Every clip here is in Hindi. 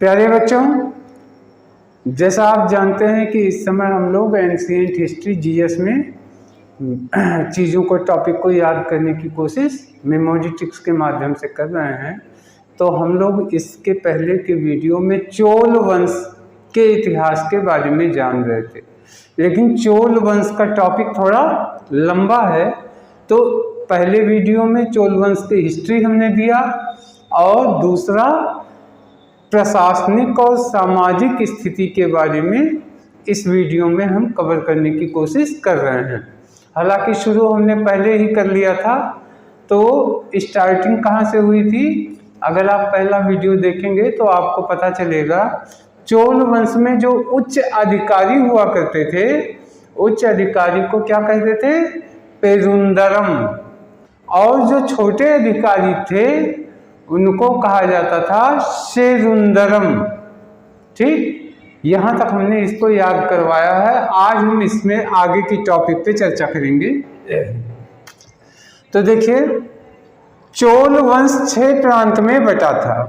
प्यारे बच्चों, जैसा आप जानते हैं कि इस समय हम लोग एंशिएंट हिस्ट्री जीएस में चीज़ों को टॉपिक को याद करने की कोशिश मेमोरी ट्रिक्स के माध्यम से कर रहे हैं। तो हम लोग इसके पहले के वीडियो में चोल वंश के इतिहास के बारे में जान रहे थे, लेकिन चोल वंश का टॉपिक थोड़ा लंबा है। तो पहले वीडियो में चोल वंश की हिस्ट्री हमने दिया और दूसरा प्रशासनिक और सामाजिक स्थिति के बारे में इस वीडियो में हम कवर करने की कोशिश कर रहे हैं। हालांकि शुरू हमने पहले ही कर लिया था, तो स्टार्टिंग कहाँ से हुई थी, अगर आप पहला वीडियो देखेंगे तो आपको पता चलेगा। चोल वंश में जो उच्च अधिकारी हुआ करते थे, उच्च अधिकारी को क्या कहते थे? पेरुंदरम। और जो छोटे अधिकारी थे उनको कहा जाता था शेरुंदरम। ठीक, यहाँ तक हमने इसको याद करवाया है। आज हम इसमें आगे की टॉपिक पे चर्चा करेंगे। तो देखिए, चोल वंश 6 प्रांत में बटा था।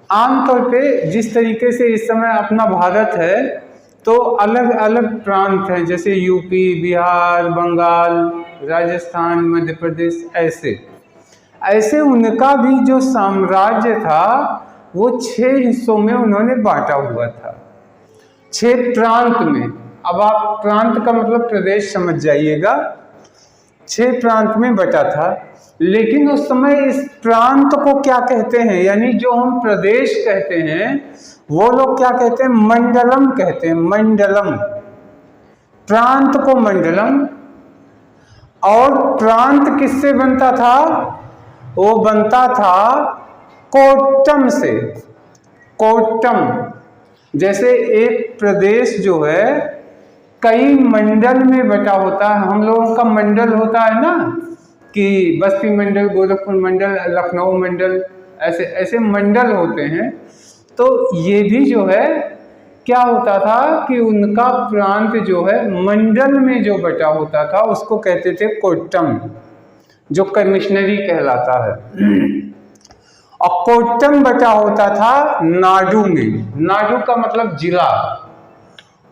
आमतौर पे जिस तरीके से इस समय अपना भारत है, तो अलग अलग प्रांत हैं, जैसे यूपी, बिहार, बंगाल, राजस्थान, मध्य प्रदेश, ऐसे उनका भी जो साम्राज्य था वो 6 हिस्सों में उन्होंने बांटा हुआ था, 6 प्रांत में। अब आप प्रांत का मतलब प्रदेश समझ जाइएगा। 6 प्रांत में बटा था, लेकिन उस समय इस प्रांत को क्या कहते हैं, यानी जो हम प्रदेश कहते हैं वो लोग क्या कहते हैं? मंडलम कहते हैं। मंडलम, प्रांत को मंडलम। और प्रांत किससे बनता था? वो बनता था कोट्टम से। कोट्टम, जैसे एक प्रदेश जो है कई मंडल में बटा होता है। हम लोगों का मंडल होता है ना, कि बस्ती मंडल, गोरखपुर मंडल, लखनऊ मंडल, ऐसे ऐसे मंडल होते हैं। तो ये भी जो है क्या होता था कि उनका प्रांत जो है मंडल में जो बटा होता था उसको कहते थे कोट्टम, जो कमिश्नरी कहलाता है। और कोट्टम बटा होता था नाडु में। नाडु का मतलब जिला।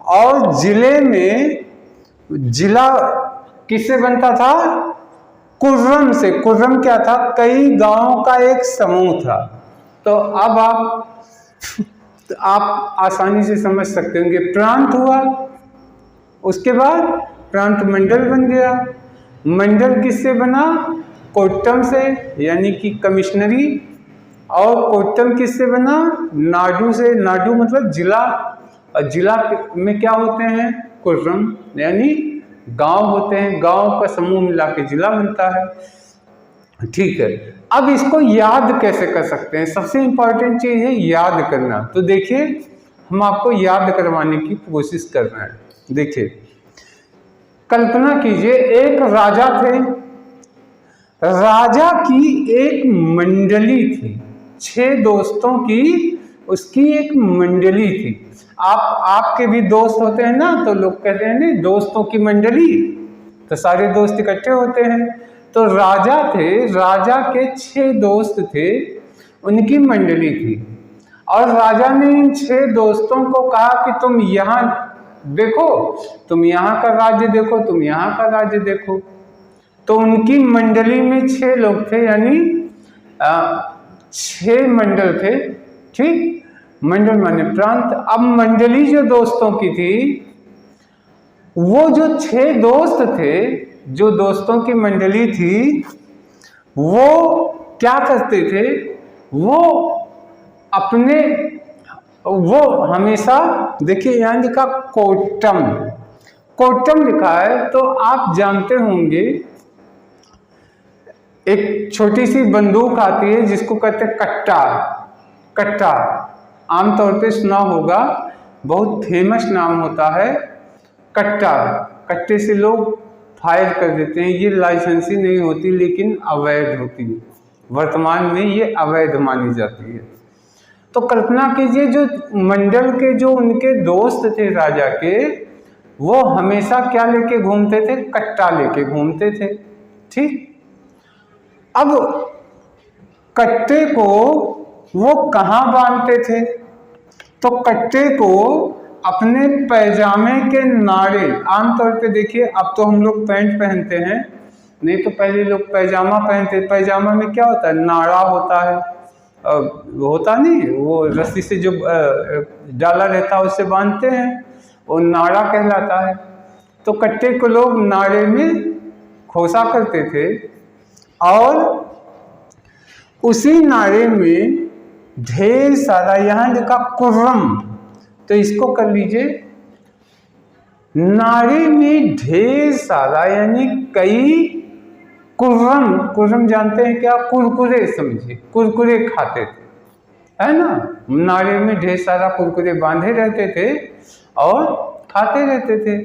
और जिले में, जिला किससे बनता था? कुर्रम से। कुर्रम क्या था? कई गांवों का एक समूह था। तो अब आप आसानी से समझ सकते होंगे, प्रांत हुआ, उसके बाद प्रांत मंडल बन गया। मंडल किससे बना? कोट्टम से, यानी कि कमिश्नरी। और कोट्टम किससे बना? नाडु से। नाडु मतलब जिला, और जिला में क्या होते हैं? कुर्रम, यानी गांव होते हैं। गांव का समूह मिला के जिला बनता है। ठीक है, अब इसको याद कैसे कर सकते हैं? सबसे इंपॉर्टेंट चीज है याद करना। तो देखिए, हम आपको याद करवाने की कोशिश कर रहे हैं। देखिए, कल्पना कीजिए एक राजा थे। राजा की एक मंडली थी, 6 दोस्तों की उसकी एक मंडली थी। आपके भी दोस्त होते हैं ना, तो लोग कहते हैं ना दोस्तों की मंडली, तो सारे दोस्त इकट्ठे होते हैं। तो राजा थे, राजा के 6 दोस्त थे, उनकी मंडली थी। और राजा ने इन 6 दोस्तों को कहा कि तुम यहाँ देखो, तुम यहाँ का राज्य देखो, तुम यहाँ का राज्य देखो। तो उनकी मंडली में 6 लोग थे, यानी 6 मंडल थे। ठीक, मंडल माने प्रांत। अब मंडली जो दोस्तों की थी, वो जो 6 दोस्त थे, जो दोस्तों की मंडली थी, वो क्या करते थे? वो हमेशा, देखिए यहाँ लिखा कोट्टम, कोट्टम लिखा है, तो आप जानते होंगे एक छोटी सी बंदूक आती है जिसको कहते हैं कट्टा। कट्टा आमतौर पे सुना होगा, बहुत फेमस नाम होता है कट्टा। कट्टे से लोग फायर कर देते हैं। ये लाइसेंसी नहीं होती, लेकिन अवैध होती है। वर्तमान में ये अवैध मानी जाती है। तो कल्पना कीजिए, जो मंडल के जो उनके दोस्त थे राजा के, वो हमेशा क्या लेके घूमते थे? कट्टा लेके घूमते थे। ठीक, अब कट्टे को वो कहाँ बांधते थे? तो कट्टे को अपने पैजामे के नाड़े, आमतौर पे देखिए अब तो हम लोग पैंट पहनते हैं, नहीं तो पहले लोग पैजामा पहनते। पैजामा में क्या होता है, नाड़ा होता है, होता नहीं, वो रस्सी से जो डाला रहता है उससे बांधते हैं, वो नाड़ा कहलाता है। तो कट्टे को लोग नाड़े में खोसा करते थे और उसी नाड़े में ढेर सारा, यहाँ लिखा कुर्रम, तो इसको कर लीजिए, नाड़े में ढेर सारा यानी कई कुर्रम। कुर्रम जानते हैं क्या, कुरकुरे समझिए, कुरकुरे खाते थे, है ना। नाड़े में ढेर सारा कुरकुरे बांधे रहते थे और खाते रहते थे।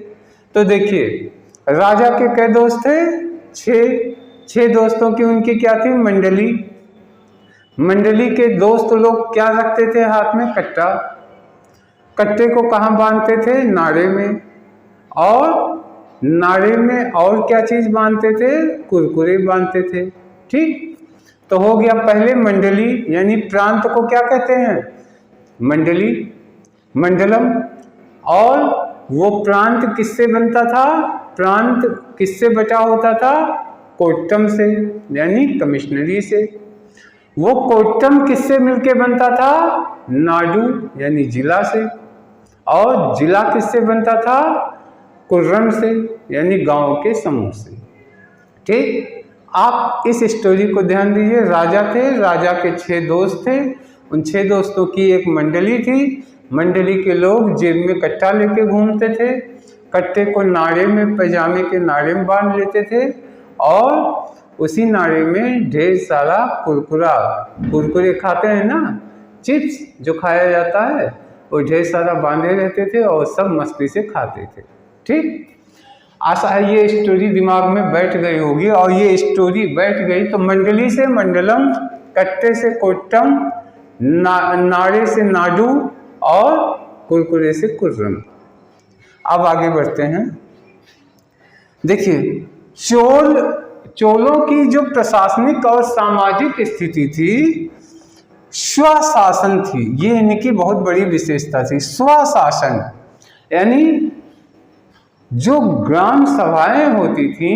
तो देखिए राजा के कै दोस्त थे, छह दोस्तों की उनकी क्या थी, मंडली। मंडली के दोस्त लोग क्या रखते थे हाथ में, कट्टा। कट्टे को कहाँ बांधते थे, नाड़े में, और नाड़े में और क्या चीज बांधते थे, कुरकुरे बांधते थे। ठीक, तो हो गया पहले मंडली, यानी प्रांत को क्या कहते हैं, मंडली, मंडलम। और वो प्रांत किससे बनता था, प्रांत किससे बटा होता था, कोट्टम से, यानी कमिश्नरी से। वो कोट्टम किससे मिलके बनता था, नाडु यानी जिला से। और जिला किससे बनता था, कुर्रम से, यानी गांव के समूह से। ठीक, आप इस स्टोरी को ध्यान दीजिए। राजा थे, राजा के 6 दोस्त थे, उन 6 दोस्तों की एक मंडली थी। मंडली के लोग जेब में कट्टा लेके घूमते थे, कट्टे को नाड़े में, पैजामे के नाड़े में बांध लेते थे और उसी नाड़े में ढेर सारा कुरकुरे खाते हैं ना, चिप्स जो खाया जाता है, वो ढेर सारा बांधे रहते थे और सब मस्ती से खाते थे। ठीक, आशा है ये स्टोरी दिमाग में बैठ गई होगी। और ये स्टोरी बैठ गई तो मंडली से मंडलम, कट्टे से कोट्टम, नाड़े से नाडु और कुरकुरे से कुर्रम। अब आगे बढ़ते हैं। देखिए चोलों की जो प्रशासनिक और सामाजिक स्थिति थी, स्वशासन थी। ये इनकी बहुत बड़ी विशेषता थी, स्वशासन, यानी जो ग्राम सभाएं होती थी,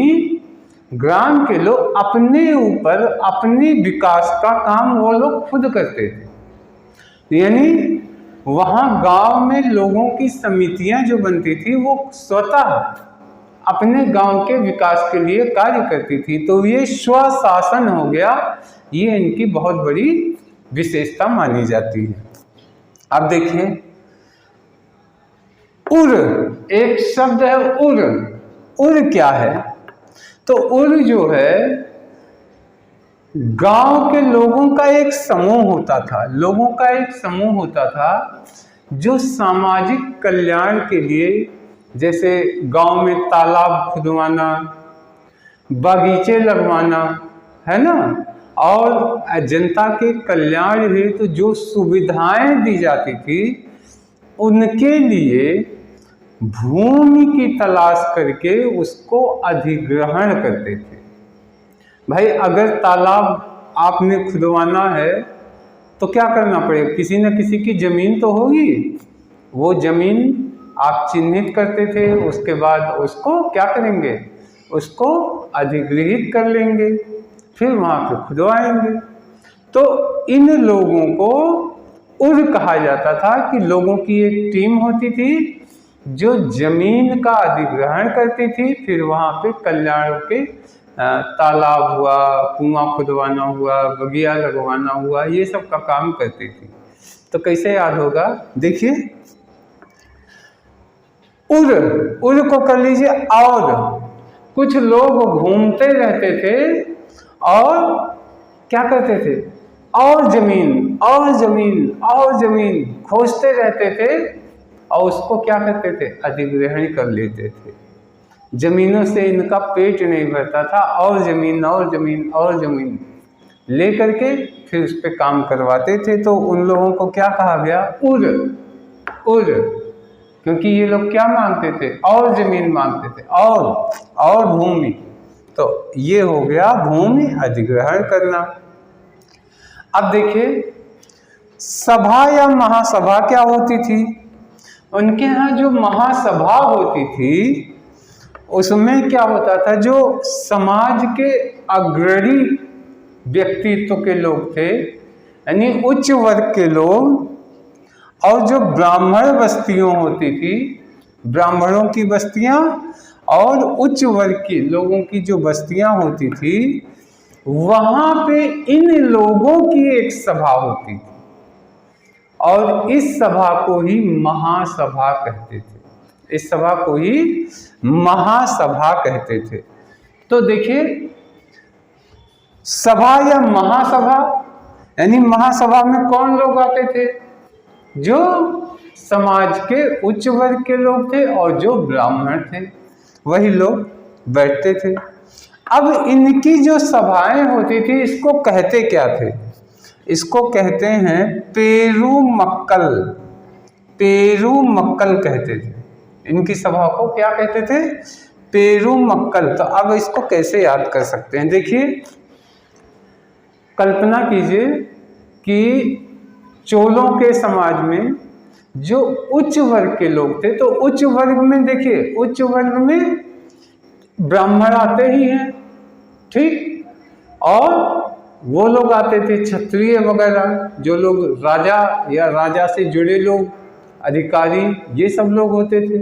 ग्राम के लोग अपने ऊपर अपने विकास का काम वो लोग खुद करते थे। यानी वहाँ गांव में लोगों की समितियां जो बनती थी वो स्वतः अपने गांव के विकास के लिए कार्य करती थी। तो ये स्वशासन हो गया, ये इनकी बहुत बड़ी विशेषता मानी जाती है। अब देखिए उर, एक शब्द है उर। उर क्या है, तो उर जो है गांव के लोगों का एक समूह होता था, लोगों का एक समूह होता था जो सामाजिक कल्याण के लिए, जैसे गांव में तालाब खुदवाना, बागीचे लगवाना, है ना, और जनता के कल्याण हेतु जो सुविधाएं दी जाती थी, उनके लिए भूमि की तलाश करके उसको अधिग्रहण करते थे। भाई अगर तालाब आपने खुदवाना है तो क्या करना पड़ेगा, किसी न किसी की जमीन तो होगी, वो जमीन आप चिन्हित करते थे, उसके बाद उसको क्या करेंगे, उसको अधिग्रहित कर लेंगे, फिर वहाँ पे खुदवाएंगे। तो इन लोगों को उर कहा जाता था कि लोगों की एक टीम होती थी जो जमीन का अधिग्रहण करती थी, फिर वहाँ पे कल्याण के तालाब हुआ, कुआं खुदवाना हुआ, बगिया लगवाना हुआ, ये सब का काम करती थी। तो कैसे याद होगा, देखिए उर को कर लीजिए। और कुछ लोग घूमते रहते थे और क्या करते थे, और जमीन और जमीन और जमीन खोजते रहते थे और उसको क्या करते थे, अधिग्रहण कर लेते थे। जमीनों से इनका पेट नहीं भरता था, और जमीन और जमीन और जमीन ले करके फिर उस पर काम करवाते थे। तो उन लोगों को क्या कहा गया, उर। उर क्योंकि ये लोग क्या मांगते थे, और जमीन मांगते थे, और भूमि। तो ये हो गया भूमि अधिग्रहण करना। अब देखिए सभा या महासभा क्या होती थी? उनके यहाँ जो महासभा होती थी उसमें क्या होता था, जो समाज के अग्रणी व्यक्तित्व के लोग थे, यानी उच्च वर्ग के लोग, और जो ब्राह्मण बस्तियों होती थी, ब्राह्मणों की बस्तियां और उच्च वर्ग के लोगों की जो बस्तियां होती थी, वहां पे इन लोगों की एक सभा होती थी और इस सभा को ही महासभा कहते थे। इस सभा को ही महासभा कहते थे। तो देखिए, सभा या महासभा, यानी महासभा में कौन लोग आते थे? जो समाज के उच्च वर्ग के लोग थे और जो ब्राह्मण थे, वही लोग बैठते थे। अब इनकी जो सभाएं होती थी, इसको कहते क्या थे? इसको कहते हैं पेरुमक्कल। पेरुमक्कल कहते थे। इनकी सभा को क्या कहते थे? पेरुमक्कल। तो अब इसको कैसे याद कर सकते हैं? देखिए, कल्पना कीजिए कि चोलों के समाज में जो उच्च वर्ग के लोग थे, तो उच्च वर्ग में देखिए, उच्च वर्ग में ब्राह्मण आते ही हैं, ठीक, और वो लोग आते थे क्षत्रिय वगैरह, जो लोग राजा या राजा से जुड़े लोग, अधिकारी, ये सब लोग होते थे।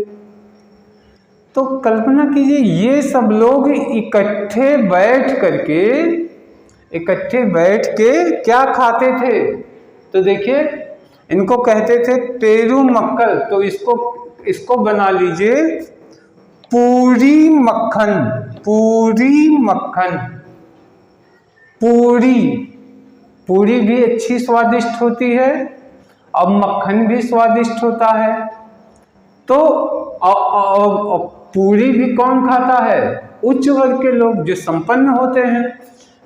तो कल्पना कीजिए, ये सब लोग इकट्ठे बैठ के क्या खाते थे? तो देखिए, इनको कहते थे पेरुमक्कल। तो इसको बना लीजिए पूरी मक्खन। पूरी मक्खन। पूरी भी अच्छी स्वादिष्ट होती है और मक्खन भी स्वादिष्ट होता है। तो पूरी भी कौन खाता है? उच्च वर्ग के लोग, जो संपन्न होते हैं।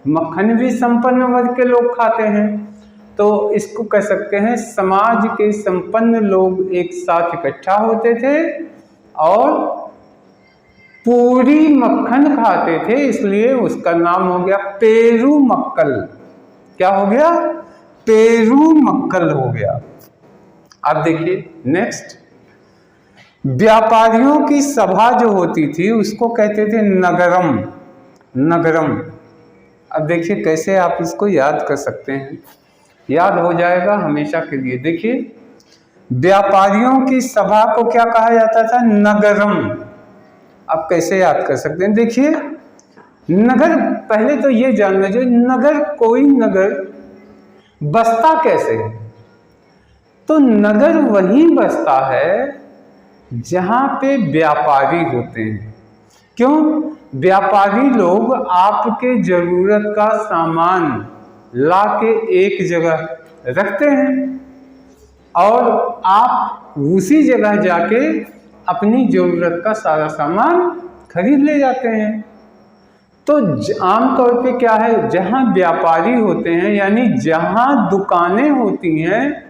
मक्खन भी संपन्न वर्ग के लोग खाते हैं। तो इसको कह सकते हैं समाज के संपन्न लोग एक साथ इकट्ठा होते थे और पूरी मक्खन खाते थे, इसलिए उसका नाम हो गया पेरुमक्कल। क्या हो गया? पेरुमक्कल हो गया। अब देखिए नेक्स्ट, व्यापारियों की सभा जो होती थी उसको कहते थे नगरम। नगरम। अब देखिए कैसे आप इसको याद कर सकते हैं, याद हो जाएगा हमेशा के लिए। देखिए, व्यापारियों की सभा को क्या कहा जाता था? नगरम। आप कैसे याद कर सकते हैं? देखिए, नगर, पहले तो ये जान लीजिए, नगर, कोई नगर बसता कैसे है? तो नगर वही बसता है जहां पे व्यापारी होते हैं। क्यों? व्यापारी लोग आपके जरूरत का सामान ला के एक जगह रखते हैं और आप उसी जगह जाके अपनी जरूरत का सारा सामान खरीद ले जाते हैं। तो आमतौर पे क्या है, जहां व्यापारी होते हैं, यानी जहां दुकानें होती हैं,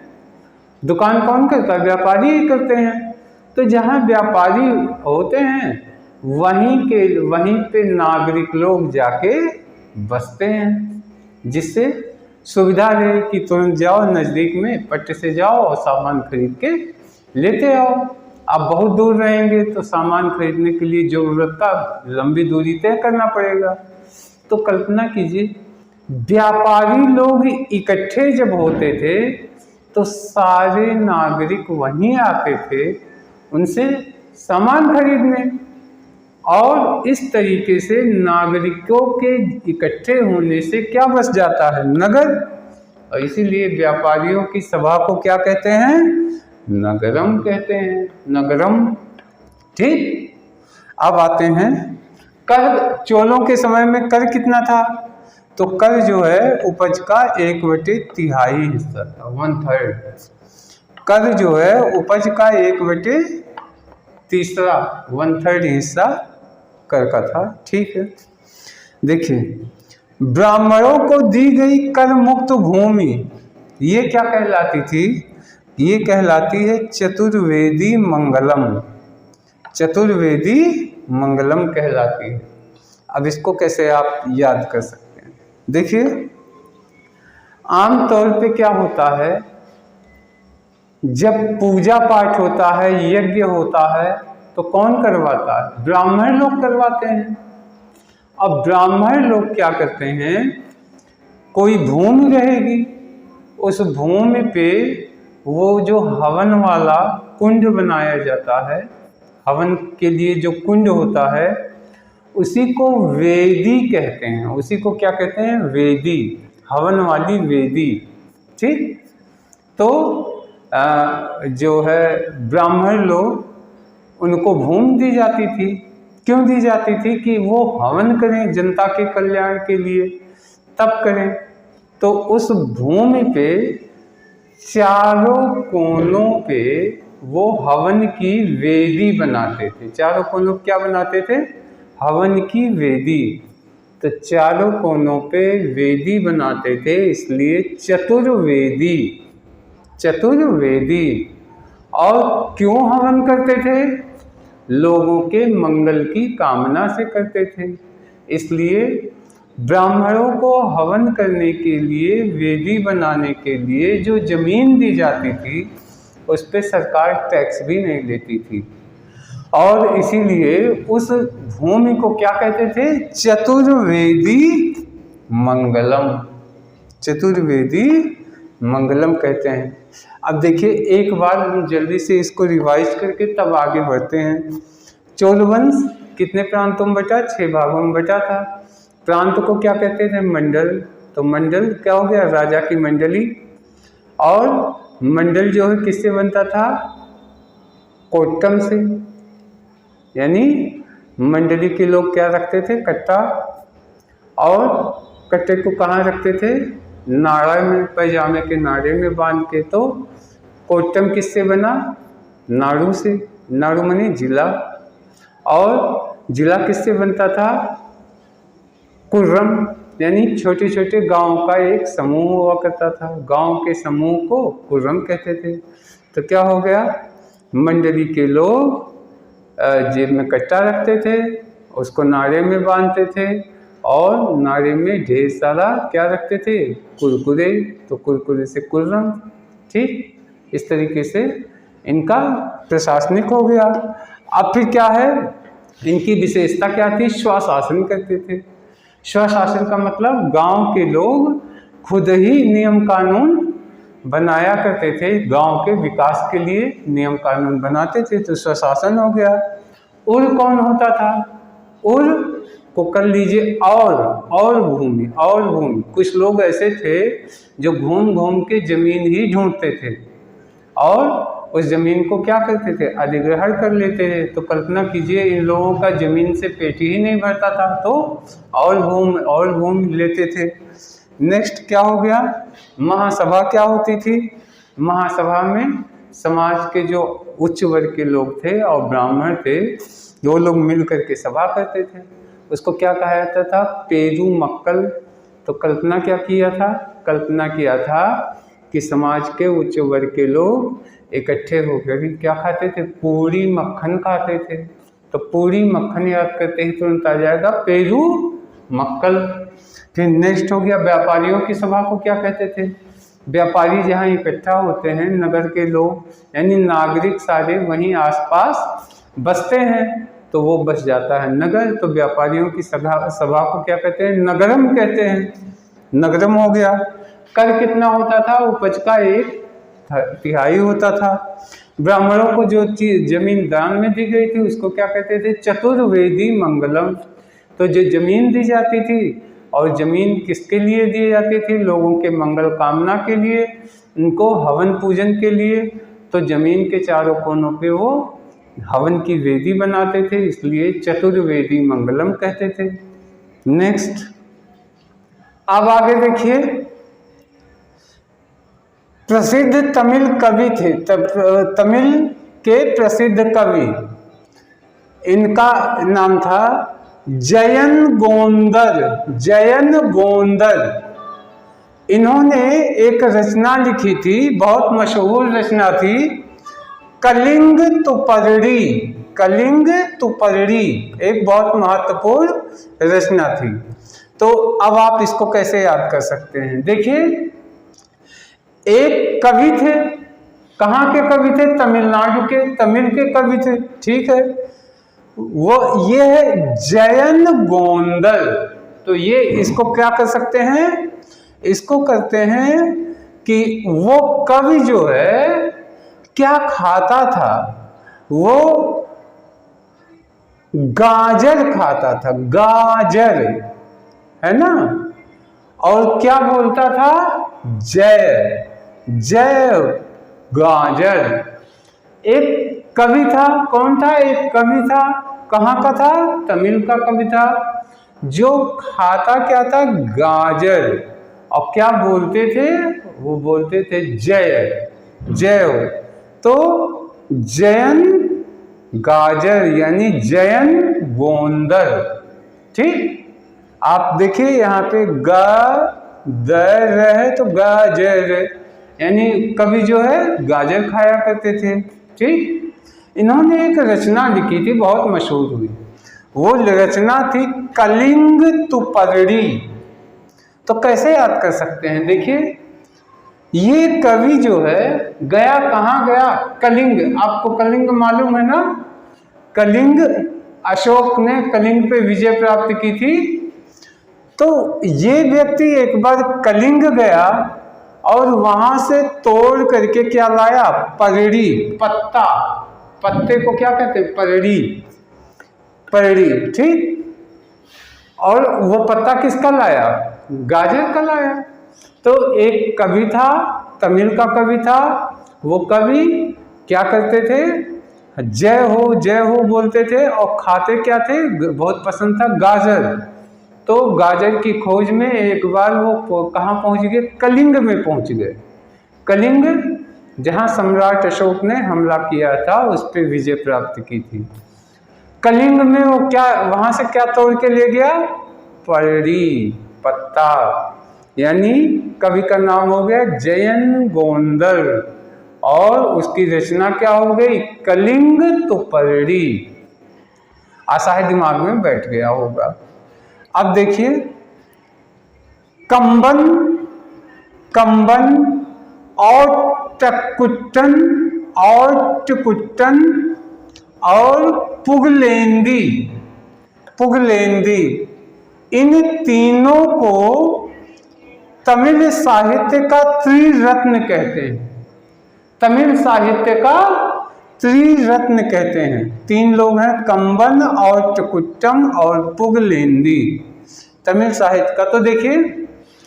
दुकान कौन करता है? व्यापारी ही करते हैं। तो जहां व्यापारी होते हैं वहीं पे नागरिक लोग जाके बसते हैं, जिससे सुविधा रहे कि तुरंत जाओ, नज़दीक में पट्टे से जाओ और सामान खरीद के लेते आओ। आप बहुत दूर रहेंगे तो सामान खरीदने के लिए जरूरत का लंबी दूरी तय करना पड़ेगा। तो कल्पना कीजिए, व्यापारी लोग इकट्ठे जब होते थे तो सारे नागरिक वहीं आते थे उनसे सामान खरीदने, और इस तरीके से नागरिकों के इकट्ठे होने से क्या बस जाता है? नगर। और इसीलिए व्यापारियों की सभा को क्या कहते हैं? नगरम कहते हैं। नगरम। ठीक। अब आते हैं कर। चोलों के समय में कर कितना था? तो कर जो है उपज का 1/3 हिस्सा था, 1/3। कर जो है उपज का 1/3, 1/3 हिस्सा कर का था। ठीक है। देखिए, ब्राह्मणों को दी गई कर मुक्त भूमि, ये क्या कहलाती थी? ये कहलाती है चतुर्वेदी मंगलम। चतुर्वेदी मंगलम कहलाती है। अब इसको कैसे आप याद कर सकते हैं? देखिए, आमतौर पे क्या होता है जब पूजा पाठ होता है, यज्ञ होता है, तो कौन करवाता है? ब्राह्मण लोग करवाते हैं। अब ब्राह्मण लोग क्या करते हैं, कोई भूमि रहेगी, उस भूमि पे वो जो हवन वाला कुंड बनाया जाता है, हवन के लिए जो कुंड होता है, उसी को वेदी कहते हैं। उसी को क्या कहते हैं? वेदी, हवन वाली वेदी। ठीक, तो जो है ब्राह्मण लोग, उनको भूमि दी जाती थी। क्यों दी जाती थी? कि वो हवन करें जनता के कल्याण के लिए, तब करें। तो उस भूमि पे चारों कोनों पे वो हवन की वेदी बनाते थे। चारों कोनों क्या बनाते थे? हवन की वेदी। तो चारों कोनों पे वेदी बनाते थे, इसलिए चतुर्वेदी। चतुर्वेदी। और क्यों हवन करते थे? लोगों के मंगल की कामना से करते थे। इसलिए ब्राह्मणों को हवन करने के लिए, वेदी बनाने के लिए जो जमीन दी जाती थी, उस पे सरकार टैक्स भी नहीं लेती थी। और इसीलिए उस भूमि को क्या कहते थे? चतुर्वेदी मंगलम। चतुर्वेदी मंगलम कहते हैं। अब देखिए, एक बार हम जल्दी से इसको रिवाइज करके तब आगे बढ़ते हैं। चोलवंश कितने प्रांतों में बटा? 6 भागों में बटा था। प्रांत को क्या कहते थे? मंडल। तो मंडल क्या हो गया? राजा की मंडली। और मंडल जो है किससे बनता था? कोट्टम से। यानी मंडली के लोग क्या रखते थे? कट्टा। और कट्टे को कहाँ रखते थे? नाड़ा में, पैजामे के नाड़े में बांध के। तो कोट्टम किससे बना? नाड़ू से। नाड़ू माने जिला। और जिला किससे बनता था? कुर्रम। यानी छोटे छोटे गांव का एक समूह हुआ करता था। गांव के समूह को कुर्रम कहते थे। तो क्या हो गया? मंडली के लोग जेब में कट्टा रखते थे, उसको नाड़े में बांधते थे, और नाड़े में ढेर सारा क्या रखते थे? कुरकुरे। तो कुरकुरे से कुर्रम। ठीक, इस तरीके से इनका प्रशासनिक हो गया। अब फिर क्या है, इनकी विशेषता क्या थी? स्वशासन करते थे। स्वशासन का मतलब गांव के लोग खुद ही नियम कानून बनाया करते थे। गांव के विकास के लिए नियम कानून बनाते थे, तो स्वशासन हो गया। उर कौन होता था? उर को कर लीजिए और भूमि। और भूमि, कुछ लोग ऐसे थे जो घूम घूम के जमीन ही ढूंढते थे और उस जमीन को क्या करते थे? अधिग्रहण कर लेते थे। तो कल्पना कीजिए, इन लोगों का जमीन से पेट ही नहीं भरता था, तो और भूमि लेते थे। नेक्स्ट क्या हो गया? महासभा क्या होती थी? महासभा में समाज के जो उच्च वर्ग के लोग थे और ब्राह्मण थे, दो लोग मिल करके सभा करते थे। उसको क्या कहा जाता था? पेरू मक्कल। तो कल्पना क्या किया था? कल्पना किया था कि समाज के उच्च वर्ग के लोग इकट्ठे होकर क्या खाते थे? पूरी मक्खन खाते थे। तो पूरी मक्खन याद करते ही तुरंत आ जाएगा पेरू मक्कल। फिर नेक्स्ट हो गया, व्यापारियों की सभा को क्या कहते थे? व्यापारी जहाँ इकट्ठा होते हैं, नगर के लोग यानी नागरिक सारे वहीं आसपास बसते हैं, तो वो बस जाता है नगर। तो व्यापारियों की सभा को क्या कहते हैं? नगरम कहते हैं। नगरम हो गया। कर कितना होता था? उपज का 1/3 होता था। ब्राह्मणों को जो चीज जमीन दान में दी गई थी, उसको क्या कहते थे? चतुर्वेदी मंगलम। तो जो जमीन दी जाती थी, और जमीन किसके लिए दी जाती थी? लोगों के मंगल कामना के लिए, उनको हवन पूजन के लिए। तो जमीन के चारों कोनों पे वो हवन की वेदी बनाते थे, इसलिए चतुर्वेदी मंगलम कहते थे। नेक्स्ट, अब आगे देखिए, प्रसिद्ध तमिल कवि थे। तमिल के प्रसिद्ध कवि, इनका नाम था जयन गोंदर। जयन गोंदर, इन्होंने एक रचना लिखी थी, बहुत मशहूर रचना थी, कलिंग तुपरड़ी। कलिंग तुपरड़ी एक बहुत महत्वपूर्ण रचना थी। तो अब आप इसको कैसे याद कर सकते हैं? देखिए, एक कवि थे कहाँ के कवि थे? तमिलनाडु के, तमिल के कवि थे, ठीक है। वो ये है जयन गोंदल। तो ये इसको क्या कर सकते हैं? इसको करते हैं कि वो कवि जो है क्या खाता था? वो गाजर खाता था, गाजर, है ना। और क्या बोलता था? जय, जय गाजर। एक कवि था, कौन था? एक कवि था, कहाँ का था? तमिल का कवि था, जो खाता क्या था? गाजर। और क्या बोलते थे? वो बोलते थे जय, जय हो। तो जयन गाजर यानी जयन गोंदल, ठीक। आप देखिए यहाँ पे गाजर है तो गाजर, यानी कवि जो है गाजर खाया करते थे, ठीक। इन्होंने एक रचना लिखी थी, बहुत मशहूर हुई। वो रचना थी कलिंग तुपरड़ी। तो कैसे याद कर सकते हैं? देखिए, ये कवि जो है गया कहाँ? गया कलिंग। आपको कलिंग मालूम है ना? कलिंग, अशोक ने कलिंग पे विजय प्राप्त की थी। तो ये व्यक्ति एक बार कलिंग गया और वहां से तोड़ करके क्या लाया? परड़ी, पत्ता। पत्ते को क्या कहते हैं? परड़ी, परड़ी, ठीक। और वो पत्ता किसका लाया? गाजर का लाया। तो एक कवि था, तमिल का कवि था, वो कवि क्या करते थे? जय हो बोलते थे। और खाते क्या थे? बहुत पसंद था गाजर। तो गाजर की खोज में एक बार वो कहाँ पहुंच गए? कलिंग में पहुंच गए। कलिंग, जहां सम्राट अशोक ने हमला किया था, उस पर विजय प्राप्त की थी। कलिंग में वो क्या, वहां से क्या तोड़ के ले गया? परड़ी, पत्ता। यानी कवि का नाम हो गया जयन गोंदल और उसकी रचना क्या हो गई? कलिंग तुपरड़ी। आशा है दिमाग में बैठ गया होगा। अब देखिए, कंबन, कंबन और टकुट्टन और टकुट्टन और पुगलेंदी, पुगलेंदी, इन तीनों को तमिल साहित्य का त्रिरत्न कहते हैं। तमिल साहित्य का त्रिरत्न कहते हैं। तीन लोग हैं, कंबन और टकुट्टम और पुगलेंदी, तमिल साहित्य का। तो देखिए,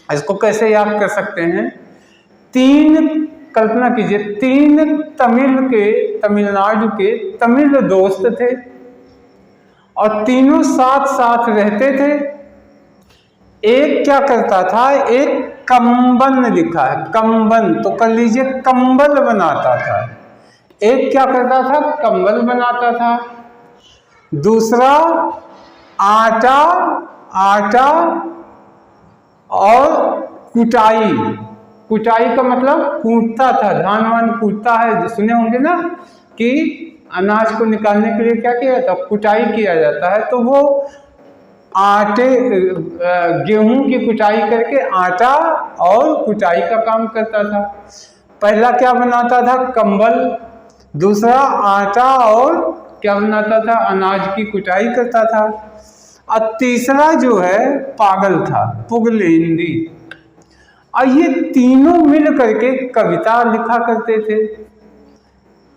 इसको कैसे याद कर सकते हैं? तीन, कल्पना कीजिए, तीन तमिलनाडु के तमिल दोस्त थे और तीनों साथ साथ रहते थे। एक क्या करता था? एक कंबन लिखा है, कंबन, तो कर लीजिए कंबल बनाता था। एक क्या करता था? कंबल बनाता था। दूसरा आटा, आटा और कुटाई, कुटाई का मतलब कूटता था, धान वान कूटता है, सुने होंगे ना कि अनाज को निकालने के लिए क्या किया जाता है? कुटाई किया जाता है। तो वो आटे, गेहूं की कुटाई करके आटा और कुटाई का काम करता था। पहला क्या बनाता था? कंबल। दूसरा आटा और क्या बनाता था? अनाज की कुटाई करता था। और तीसरा जो है पागल था, पुगलेंदी। और ये तीनों मिल करके कविता लिखा करते थे,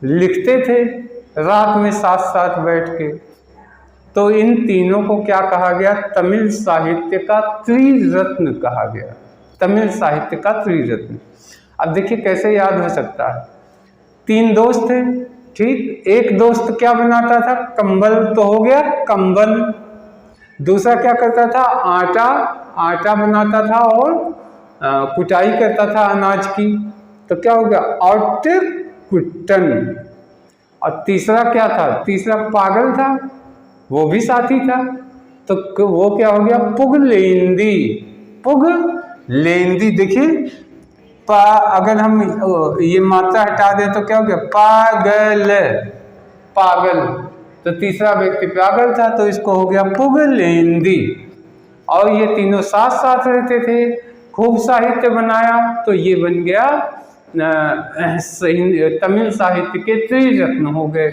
लिखते थे रात में साथ साथ बैठ के। तो इन तीनों को क्या कहा गया? तमिल साहित्य का त्रिरत्न कहा गया, तमिल साहित्य का त्रिरत्न। अब देखिए कैसे याद हो सकता है। तीन दोस्त थे, ठीक। एक दोस्त क्या बनाता था? कंबल तो हो गया, कंबल। दूसरा क्या करता था? आटा, आटा बनाता था और कुटाई करता था अनाज की। तो क्या हो गया? आट कुट्टन। और तीसरा क्या था? तीसरा पागल था, वो भी साथी था। तो वो क्या हो गया? पुगलेंदी, पुगलेंदी। देखिए, अगर हम ये मात्रा हटा दें तो क्या हो गया? पागल, पागल। तो तीसरा व्यक्ति पागल था, तो इसको हो गया पुगलेंदी। और ये तीनों साथ साथ रहते थे, खूब साहित्य बनाया, तो ये बन गया तमिल साहित्य के त्रिरत्न हो गए।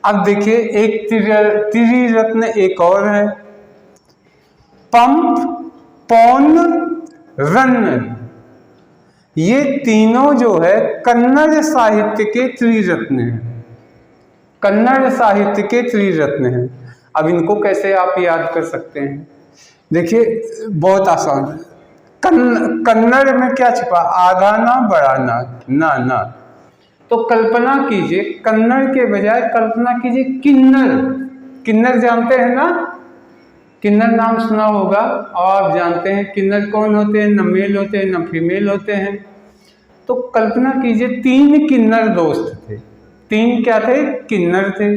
अब देखिए एक त्रिरत्न एक और है, पंप, पौन, रन्न। ये तीनों जो है कन्नड़ साहित्य के त्रिरत्न हैं, कन्नड़ साहित्य के त्रिरत्न हैं। अब इनको कैसे आप याद कर सकते हैं? देखिए बहुत आसान है। कन्नड़ में क्या छिपा? आधा ना, बड़ा ना, ना ना। तो कल्पना कीजिए, कन्नड़ के बजाय कल्पना कीजिए किन्नर। किन्नर जानते हैं ना? किन्नर नाम सुना होगा और आप जानते हैं किन्नर कौन होते हैं, न मेल होते हैं न फीमेल होते हैं। तो कल्पना कीजिए 3 किन्नर दोस्त थे, 3 क्या थे? किन्नर थे।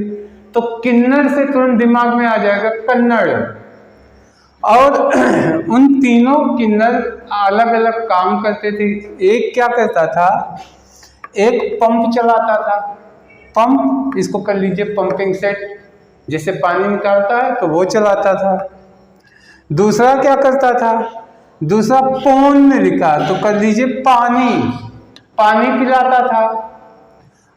तो किन्नर से तुरंत दिमाग में आ जाएगा कन्नड़। और उन तीनों किन्नर अलग अलग काम करते थे। एक क्या करता था? एक पंप चलाता था, पंप, इसको कर लीजिए पंपिंग सेट, जैसे पानी निकालता है तो वो चलाता था। दूसरा क्या करता था? दूसरा पौन में लिखा तो कर लीजिए पानी, पानी पिलाता था।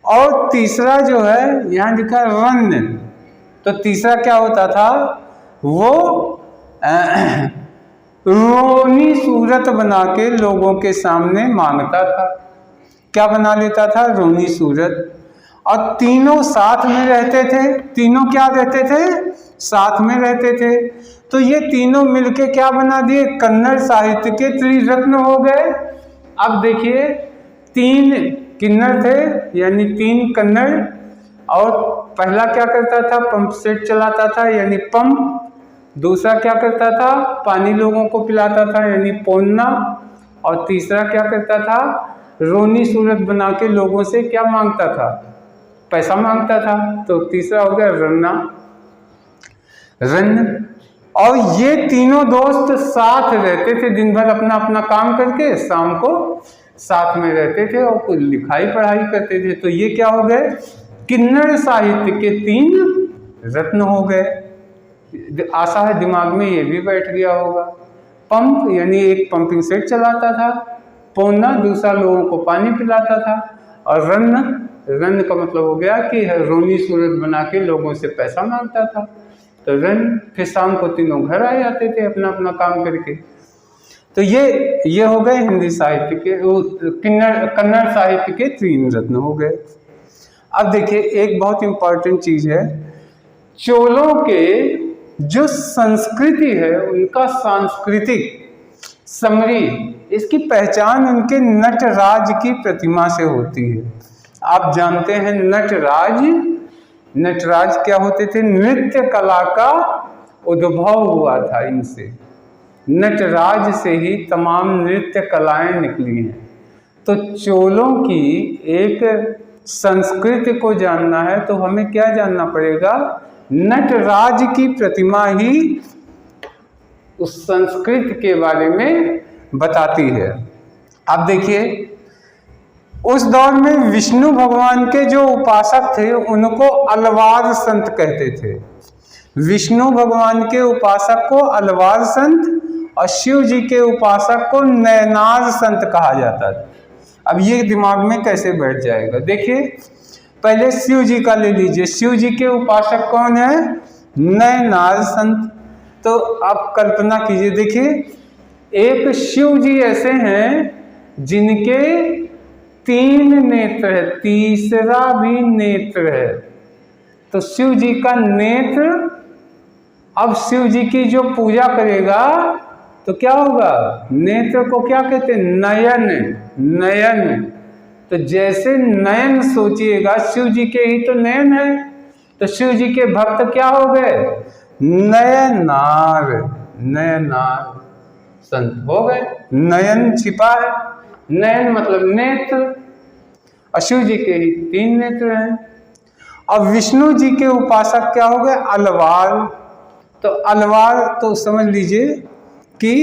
और तीसरा जो है यहाँ लिखा रन्न, तो तीसरा क्या होता था? वो रोनी सूरत बना के लोगों के सामने मांगता था। क्या बना लेता था? रोनी सूरत। और तीनों साथ में रहते थे। तीनों क्या रहते थे? साथ में रहते थे। तो ये तीनों मिलके क्या बना दिए? कन्नड़ साहित्य के त्रिरत्न हो गए। अब देखिए 3 किन्नर थे यानी 3 कन्नड़, और पहला क्या करता था? पंप सेट चलाता था यानी पंप। दूसरा क्या करता था? पानी लोगों को पिलाता था यानी पौनना। और तीसरा क्या करता था? रोनी सूरत बना के लोगों से क्या मांगता था? पैसा मांगता था। तो तीसरा हो गया रन्ना, रन्न। और ये तीनों दोस्त साथ रहते थे, दिन भर अपना अपना काम करके शाम को साथ में रहते थे और कुछ लिखाई पढ़ाई करते थे। तो ये क्या हो गए? किन्नड़ साहित्य के 3 रत्न हो गए। आशा है दिमाग में ये भी बैठ गया होगा। पंप यानी एक पंपिंग सेट चलाता था, पौना दूसरा लोगों को पानी पिलाता था, और रन्न, रन्न का मतलब हो गया कि रोनी सूरत बना के लोगों से पैसा मांगता था। तो रन्न, फिर शाम को तीनों घर आ जाते थे अपना अपना काम करके। तो ये हो गए हिंदी साहित्य के, कन्नड़ साहित्य के 3 रत्न हो गए। अब देखिए एक बहुत इंपॉर्टेंट चीज है, चोलों के जो संस्कृति है उनका सांस्कृतिक समरी, इसकी पहचान उनके नटराज की प्रतिमा से होती है। आप जानते हैं नटराज, नटराज क्या होते थे? नृत्य कला का उद्भव हुआ था इनसे, नटराज से ही तमाम नृत्य कलाएं निकली हैं। तो चोलों की एक संस्कृति को जानना है तो हमें क्या जानना पड़ेगा? नटराज की प्रतिमा ही उस संस्कृति के बारे में बताती है। अब देखिए उस दौर में विष्णु भगवान के जो उपासक थे उनको अलवार संत कहते थे। विष्णु भगवान के उपासक को अलवार संत और शिव जी के उपासक को नयनार संत कहा जाता था। अब ये दिमाग में कैसे बैठ जाएगा? देखिए पहले शिव जी का ले लीजिए, शिव जी के उपासक कौन है? नयनार संत। तो आप कल्पना कीजिए, देखिए एक शिव जी ऐसे हैं जिनके 3 नेत्र है, तीसरा भी नेत्र है। तो शिव जी का नेत्र, अब शिव जी की जो पूजा करेगा तो क्या होगा? नेत्र को क्या कहते हैं? नयन, नयन। तो जैसे नयन सोचिएगा, शिव जी के ही तो नयन है, तो शिव जी के भक्त क्या हो गए? नयनार, नयनार संत हो गए। नयन छिपा है, नयन मतलब नेत्र, और शिव जी के ही 3 नेत्र हैं। और विष्णु जी के उपासक क्या हो गए? अलवार। तो अलवार तो समझ लीजिए कि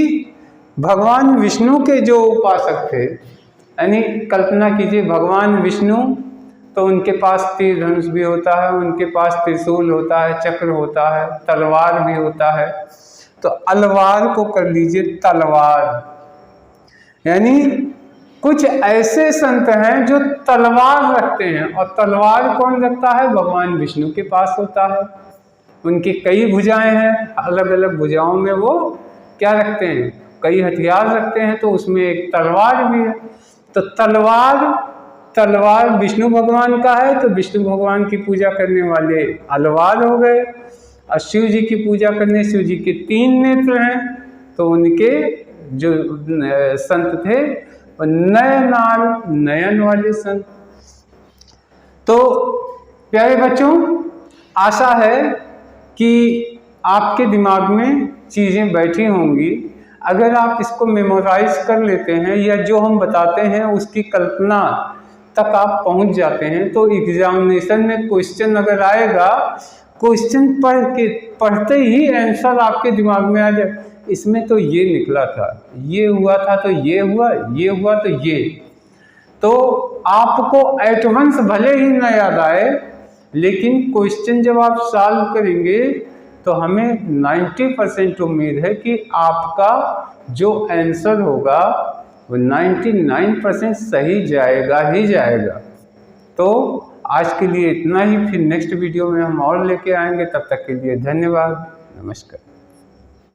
भगवान विष्णु के जो उपासक थे, यानी कल्पना कीजिए भगवान विष्णु, तो उनके पास तीर धनुष भी होता है, उनके पास त्रिशूल होता है, चक्र होता है, तलवार भी होता है। तो अलवार को कर लीजिए तलवार, यानी कुछ ऐसे संत हैं जो तलवार रखते हैं, और तलवार कौन रखता है? भगवान विष्णु के पास होता है। उनकी कई भुजाएं हैं, अलग अलग भुजाओं में वो क्या रखते हैं? कई हथियार रखते हैं, तो उसमें एक तलवार भी है। तो तलवार विष्णु भगवान का है, तो विष्णु भगवान की पूजा करने वाले अलवार हो गए। और शिव जी की पूजा करने, शिव जी के 3 नेत्र हैं, तो उनके जो संत थे वो नयन वाले संत। तो प्यारे बच्चों, आशा है कि आपके दिमाग में चीज़ें बैठी होंगी। अगर आप इसको मेमोराइज कर लेते हैं या जो हम बताते हैं उसकी कल्पना तक आप पहुंच जाते हैं, तो एग्जामिनेशन में क्वेश्चन अगर आएगा, क्वेश्चन पढ़ते ही आंसर आपके दिमाग में आ जाए, इसमें तो ये निकला था, ये हुआ था, तो ये हुआ, ये हुआ तो ये। तो आपको एट वंस भले ही ना याद आए, लेकिन क्वेश्चन जब आप सॉल्व करेंगे तो हमें 90% उम्मीद है कि आपका जो आंसर होगा वो 99% सही जाएगा ही जाएगा। तो आज के लिए इतना ही, फिर नेक्स्ट वीडियो में हम और लेके आएंगे। तब तक के लिए धन्यवाद, नमस्कार।